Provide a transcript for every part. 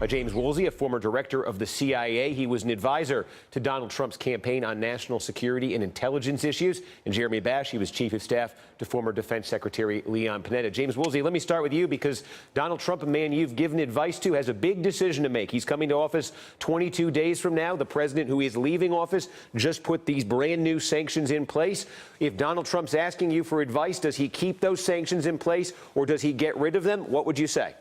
James Woolsey, a former director of the CIA. He was an advisor to Donald Trump's campaign on national security and intelligence issues. And Jeremy Bash, he was chief of staff to former Defense Secretary Leon Panetta. James Woolsey, let me start with you because Donald Trump, a man you've given advice to, has a big decision to make. He's coming to office 22 days from now. The president who is leaving office just put these brand new sanctions in place. If Donald Trump's asking you for advice, does he keep those sanctions in place or does he get rid of them? What would you say?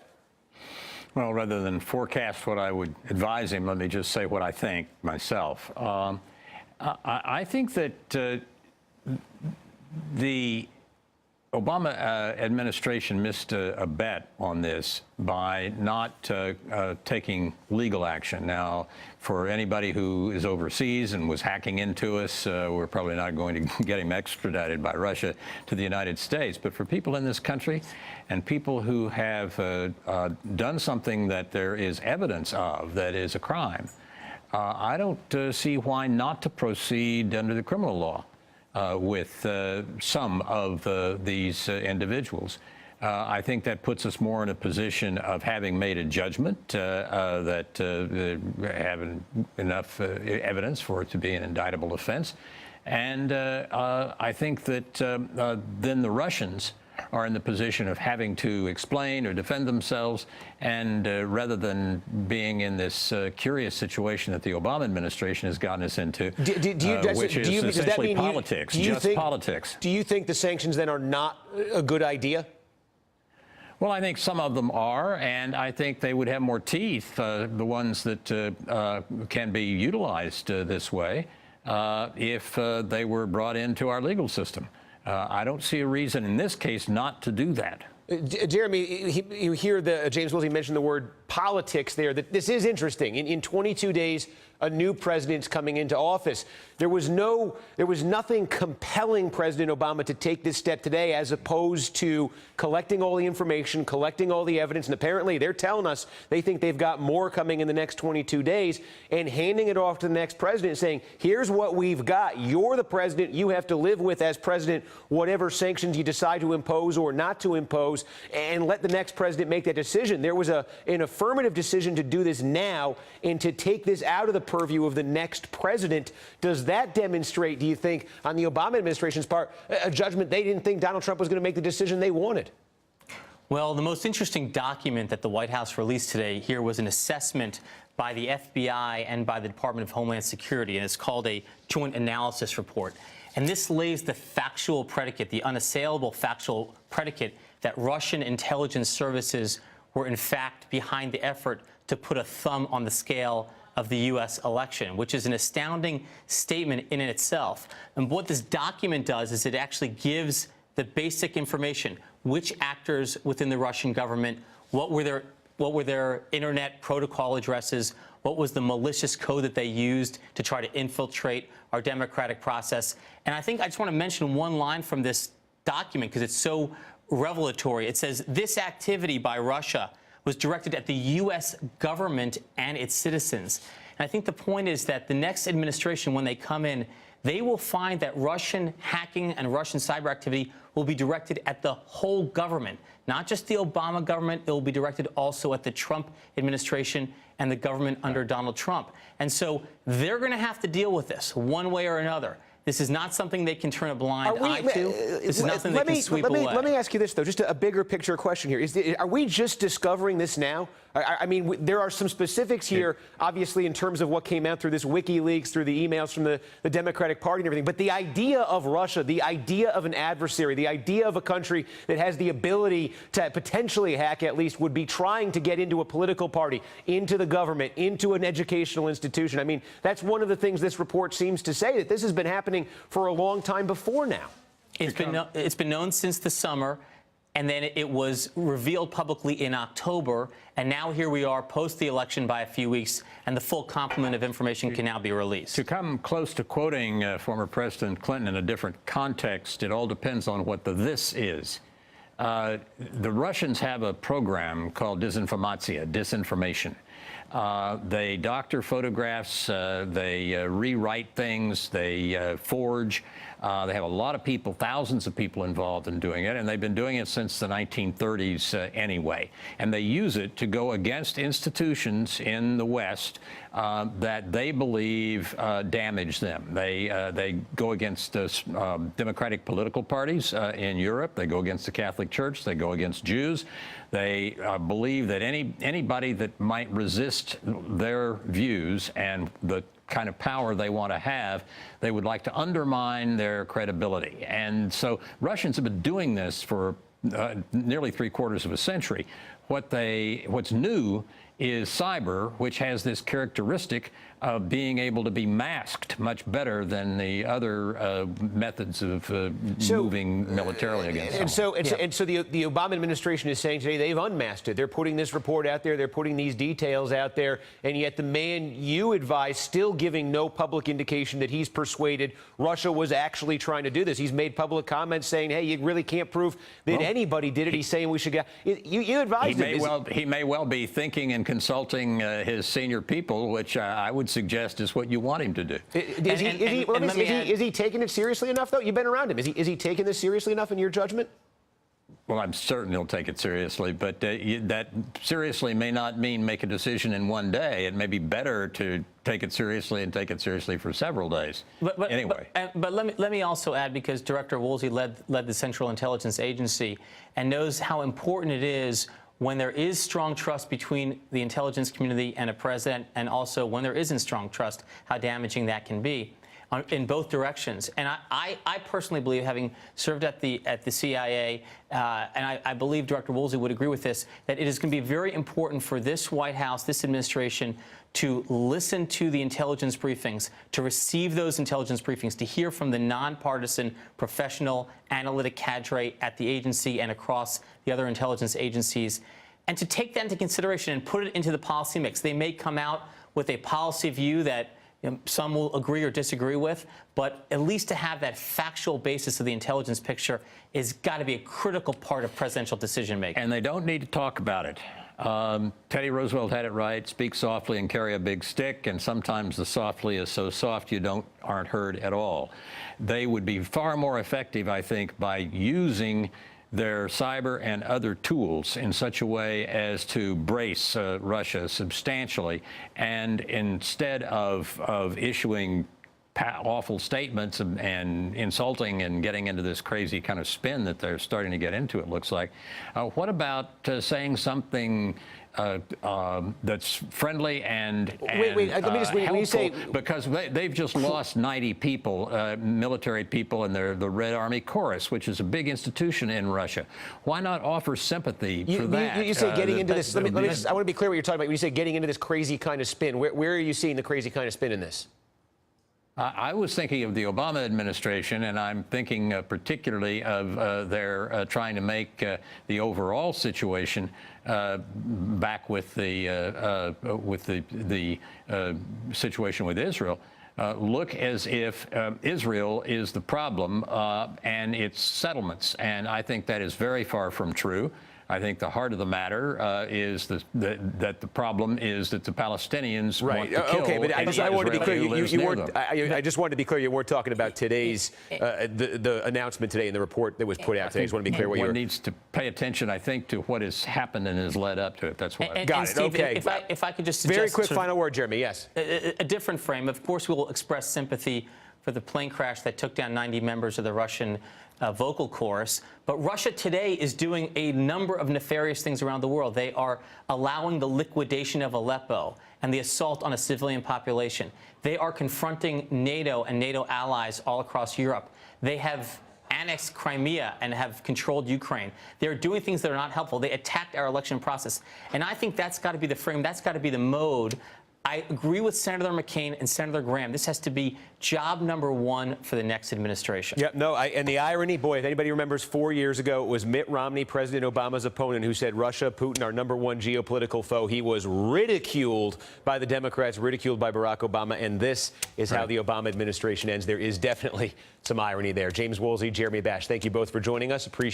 Well, rather than forecast what I would advise him, let me just say what I think myself. I think that the Obama administration missed a bet on this by not taking legal action. Now, for anybody who is overseas and was hacking into us, we're probably not going to get him extradited by Russia to the United States. But for people in this country and people who have done something that there is evidence of that is a crime, I don't see why not to proceed under the criminal law with some of these individuals. I think that puts us more in a position of having made a judgment that having enough evidence for it to be an indictable offense. And I think that then the Russians are in the position of having to explain or defend themselves, and rather than being in this curious situation that the Obama administration has gotten us into, which is essentially politics, just politics. Do you think the sanctions then are not a good idea? Well, I think some of them are, and I think they would have more teeth, the ones that can be utilized this way, if they were brought into our legal system. I don't see a reason in this case not to do that. Jeremy, you hear James Woolsey mention the word politics there. That this is interesting. In 22 days, a new president's coming into office. There was nothing compelling President Obama to take this step today, as opposed to collecting all the information, collecting all the evidence. And apparently they're telling us they think they've got more coming in the next 22 days and handing it off to the next president, saying, here's what we've got. You're the president. You have to live with, as president, whatever sanctions you decide to impose or not to impose, and let the next president make that decision. There was an affirmative decision to do this now and to take this out of the purview of the next president. Does that demonstrate, do you think, on the Obama administration's part, a judgment they didn't think Donald Trump was going to make the decision they wanted? Well, the most interesting document that the White House released today here was an assessment by the FBI and by the Department of Homeland Security, and it's called a joint analysis report. And this lays the factual predicate, the unassailable factual predicate, that Russian intelligence services were in fact behind the effort to put a thumb on the scale of the U.S. election, which is an astounding statement in itself. And what this document does is it actually gives the basic information: which actors within the Russian government, what were their internet protocol addresses, what was the malicious code that they used to try to infiltrate our democratic process. And I think I just want to mention one line from this document because it's so revelatory. It says, this activity by Russia was directed at the U.S. government and its citizens. And I think the point is that the next administration, when they come in, they will find that Russian hacking and Russian cyber activity will be directed at the whole government, not just the Obama government. It will be directed also at the Trump administration and the government under Donald Trump. And so they're going to have to deal with this one way or another. This is not something they can turn a blind eye to. This is nothing they can sweep away. Let me ask you this, though, just a bigger picture question here. Are we just discovering this now? I mean, there are some specifics here, obviously, in terms of what came out through this WikiLeaks, through the emails from the Democratic Party and everything. But the idea of Russia, the idea of an adversary, the idea of a country that has the ability to potentially hack, at least, would be trying to get into a political party, into the government, into an educational institution. I mean, that's one of the things this report seems to say, that this has been happening for a long time before now. It's been known since the summer. And then it was revealed publicly in October, and now here we are post the election by a few weeks, and the full complement of information can now be released. To come close to quoting former President Clinton in a different context, it all depends on what the this is. The Russians have a program called disinformation, They doctor photographs, they rewrite things, they forge. They have a lot of people, thousands of people involved in doing it, and they've been doing it since the 1930s anyway. And they use it to go against institutions in the West that they believe damage them. They go against democratic political parties in Europe. They go against the Catholic Church. They go against Jews. They believe that anybody that might resist their views and the kind of power they want to have, they would like to undermine their credibility. And so Russians have been doing this for nearly 3/4 of a century. What's new is cyber, which has this characteristic of being able to be masked much better than the other methods of moving militarily against someone. And so the Obama administration is saying today they've unmasked it. They're putting this report out there. They're putting these details out there. And yet the man you advise still giving no public indication that he's persuaded Russia was actually trying to do this. He's made public comments saying, hey, you really can't prove that anybody did it. He's saying we should get... You advised him. He may well be thinking and consulting his senior people, which I would suggest is what you want him to do. Is he taking it seriously enough, though? You've been around him. Is he taking this seriously enough in your judgment? Well, I'm certain he'll take it seriously, but that seriously may not mean make a decision in one day. It may be better to take it seriously and take it seriously for several days. Anyway. But let me also add, because Director Woolsey led the Central Intelligence Agency and knows how important it is when there is strong trust between the intelligence community and a president, and also when there isn't strong trust, how damaging that can be in both directions. And I personally believe, having served at the CIA, and I believe Director Woolsey would agree with this, that it is going to be very important for this White House, this administration, to listen to the intelligence briefings, to receive those intelligence briefings, to hear from the nonpartisan, professional, analytic cadre at the agency and across the other intelligence agencies, and to take that into consideration and put it into the policy mix. They may come out with a policy view that some will agree or disagree with, but at least to have that factual basis of the intelligence picture is got to be a critical part of presidential decision-making. And they don't need to talk about it. Teddy Roosevelt had it right: speak softly and carry a big stick, and sometimes the softly is so soft you aren't heard at all. They would be far more effective, I think, by using their cyber and other tools in such a way as to brace Russia substantially, and instead of issuing awful statements and insulting and getting into this crazy kind of spin that they're starting to get into, it looks like. What about saying something that's friendly and let me just, when you say, because they've just lost 90 people, military people, in the Red Army Chorus, which is a big institution in Russia. Why not offer sympathy for that? You say getting into this. I want to be clear what you're talking about. When you say getting into this crazy kind of spin, where are you seeing the crazy kind of spin in this? I was thinking of the Obama administration, and I'm thinking particularly of their trying to make the overall situation back with the situation with Israel look as if Israel is the problem and its settlements. And I think that is very far from true. I think the heart of the matter is that the problem is that the Palestinians want to kill. Okay, but I wanted to be clear. You weren't. I just wanted to be clear. You weren't talking about today's the announcement today and the report that was put out today. I just want to be clear what you were. One needs to pay attention, I think, to what has happened and has led up to it. That's why. Got it. Steve, okay. If I could just suggest very quick final word, Jeremy. Yes. A different frame. Of course, we will express sympathy for the plane crash that took down 90 members of the Russian vocal chorus. But Russia today is doing a number of nefarious things around the world. They are allowing the liquidation of Aleppo and the assault on a civilian population. They are confronting NATO and NATO allies all across Europe. They have annexed Crimea and have controlled Ukraine. They're doing things that are not helpful. They attacked our election process. And I think that's got to be the frame. That's got to be the mode. I agree with Senator McCain and Senator Graham. This has to be job number one for the next administration. Yeah, no, and the irony, boy, if anybody remembers 4 years ago, it was Mitt Romney, President Obama's opponent, who said Russia, Putin, our number one geopolitical foe. He was ridiculed by the Democrats, ridiculed by Barack Obama, and this is how the Obama administration ends. There is definitely some irony there. James Woolsey, Jeremy Bash, thank you both for joining us. Appreciate